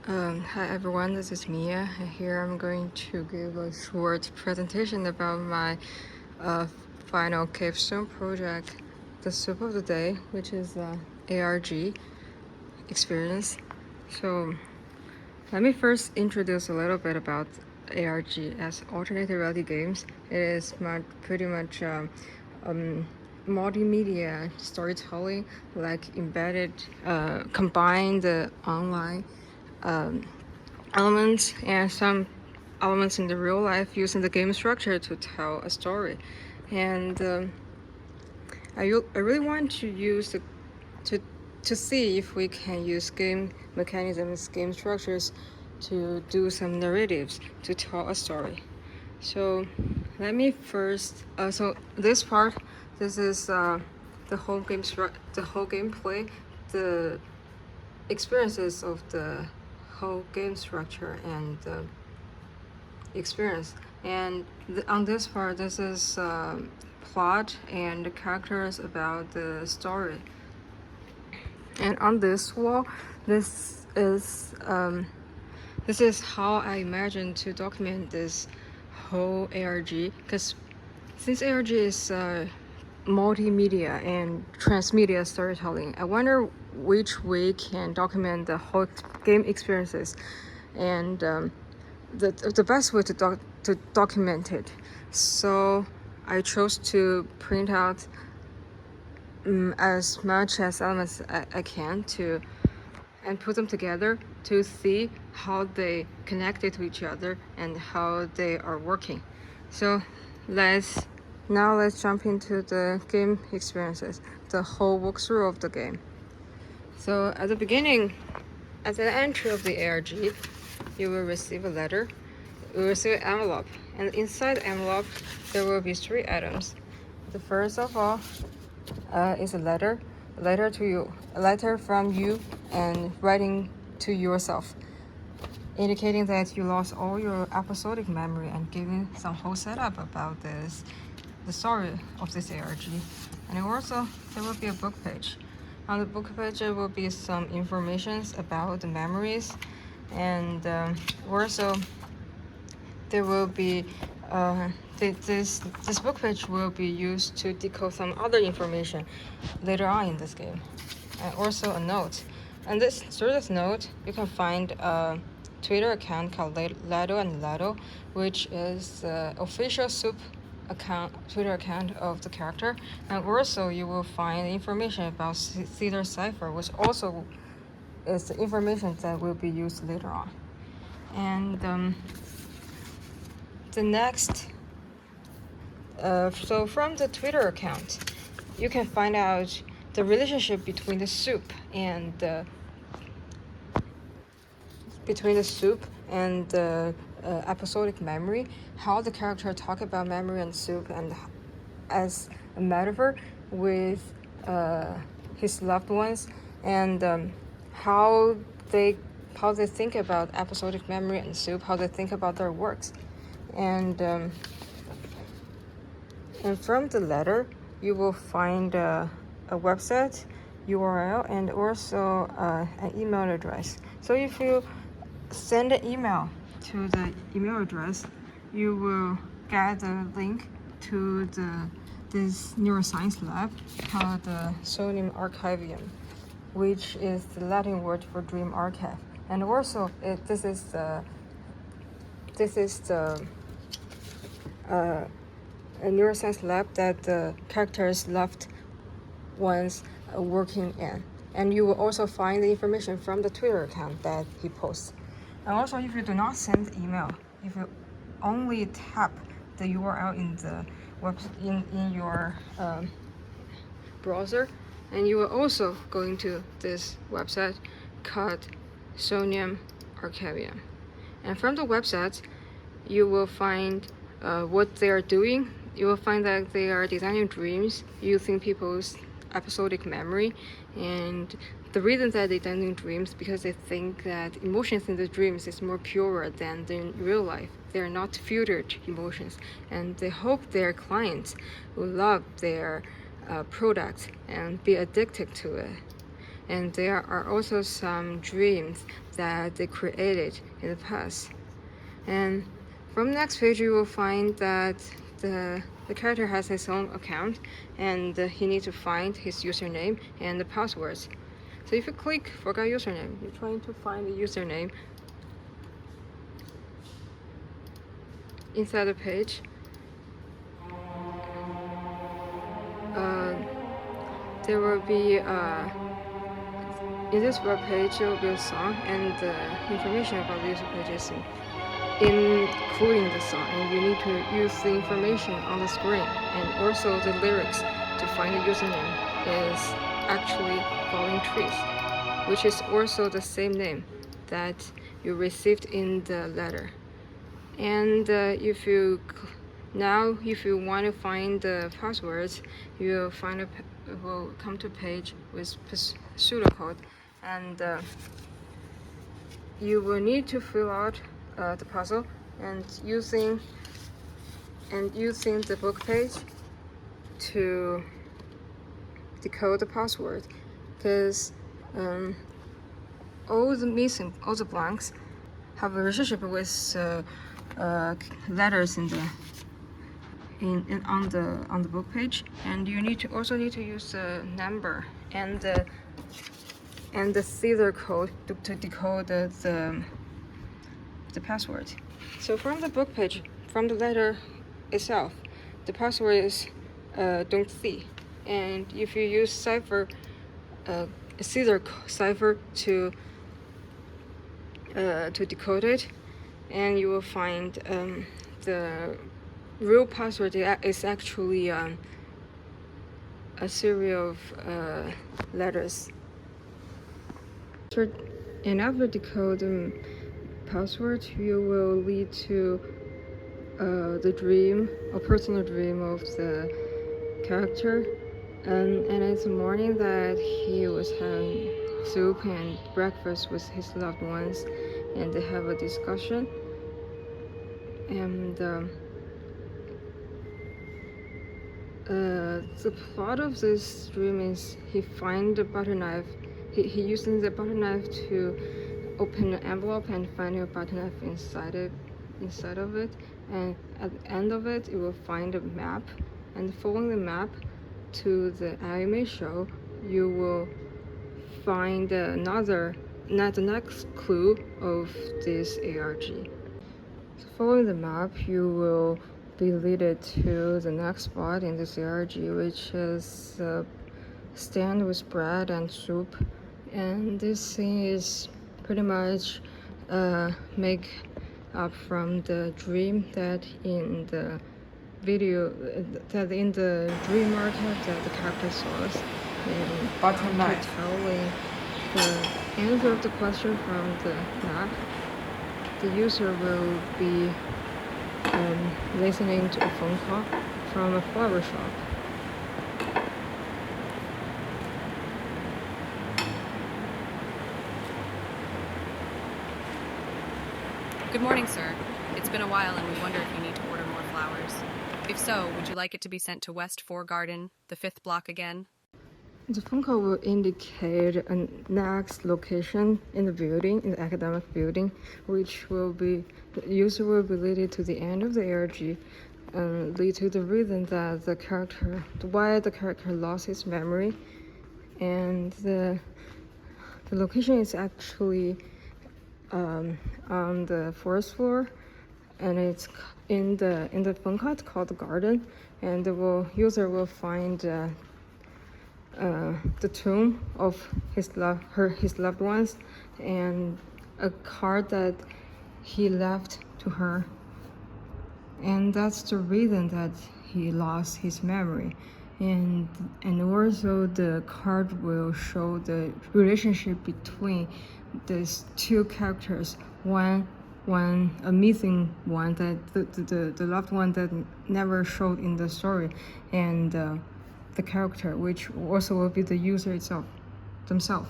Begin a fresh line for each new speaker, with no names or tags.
Hi everyone, this is Mia, and here I'm going to give a short presentation about my final Capstone project, the soup of the day, which is ARG experience. So let me first introduce a little bit about ARG as alternative reality games. It is pretty much multimedia storytelling, like embedded, combined online elements and some elements in the real life using the game structure to tell a story. And I really want to use to see if we can use game mechanisms, game structures to do some narratives to tell a story. So let me first. So this part, this is the whole the whole gameplay, the experiences of the whole game structure and experience. And on this part, this is plot and characters about the story. And on this wall, this is how I imagine to document this whole ARG, because since ARG is multimedia and transmedia storytelling, I wonder which way can document the whole game experiences, and the best way to document it. So I chose to print out as much as elements I can to and put them together to see how they connected to each other and how they are working. So let's jump into the game experiences, the whole walkthrough of the game. So at the beginning, at the entry of the ARG, you will receive a letter. You will receive an envelope, and inside the envelope there will be 3 items. The first of all is a letter to you, a letter from you and writing to yourself, indicating that you lost all your episodic memory and giving some whole setup about the story of this ARG. And also there will be a book page. On the book page there will be some information about the memories, and also there will be this book page will be used to decode some other information later on in this game, and also a note. And through this note, you can find a Twitter account called Lado and Lado, which is the official soup Twitter account of the character. And also you will find information about Cedar Cipher, which also is the information that will be used later on. And the next, so from the Twitter account, you can find out the relationship between the soup and the episodic memory, how the character talk about memory and soup, and as a metaphor with his loved ones, and how they think about episodic memory and soup, how they think about their works. And from the letter, you will find a website URL and also an email address. So if you send an email to the email address, you will get a link to this neuroscience lab called the Sodium Archivium, which is the Latin word for dream archive. And also this is the a neuroscience lab that the characters' loved ones working in. And you will also find the information from the Twitter account that he posts. And also, if you do not send email, if you only tap the URL in the in your browser, and you will also go into this website called Sodium Archivium. And from the website, you will find what they are doing. You will find that they are designing dreams using people's episodic memory, and the reason that they're designing dreams because they think that emotions in the dreams is more pure than in real life. They are not filtered emotions, and they hope their clients will love their product and be addicted to it. and there are also some dreams that they created in the past. And from the next page, you will find that the character has his own account, and he needs to find his username and the passwords. So if you click forgot username, you're trying to find the username inside the page. There will be in this web page there will be a song, and the information about the user page is including the song, and you need to use the information on the screen, and also the lyrics to find the username is actually Falling Trees, which is also the same name that you received in the letter. And if you want to find the passwords, you will come to a page with pseudocode, and you will need to fill out the puzzle and using the book page to decode the password, because all the blanks have a relationship with letters on the book page, and you also need to use the number and the Caesar code to decode the password. So from the book page, from the letter itself, the password is don't see, and if you use Caesar cipher to decode it, and you will find the real password is actually a series of letters. And after decoding password, you will lead to the dream, a personal dream of the character, and it's the morning that he was having soup and breakfast with his loved ones, and they have a discussion. And the plot of this dream is he finds the butter knife. He using the butter knife to open the envelope and find a butter knife inside of it. And at the end of it, you will find a map. And following the map to the anime show, you will find the next clue of this ARG. So following the map, you will be led to the next spot in this ARG, which is a stand with bread and soup. And this scene is pretty much make up from the dream that in the video, that in the dream market that the character saw us, and after telling the answer of the question from the map, the user will be listening to a phone call from a flower shop.
Good morning, sir. It's been a while and we wonder if you need to order more flowers. If so, would you like it to be sent to West 4 Garden, the 5th block again?
The phone call will indicate a next location in the building, in the academic building, which will be, the user will be leaded to the end of the ARG, and lead to the reason that why the character lost his memory. And the location is actually on the 4th floor, and it's in the phone call called the garden, and the user will find the tomb of his loved ones, and a card that he left to her, and that's the reason that he lost his memory. And also the card will show the relationship between these two characters, one a missing one, that the loved one that never showed in the story, and the character, which also will be the user themselves.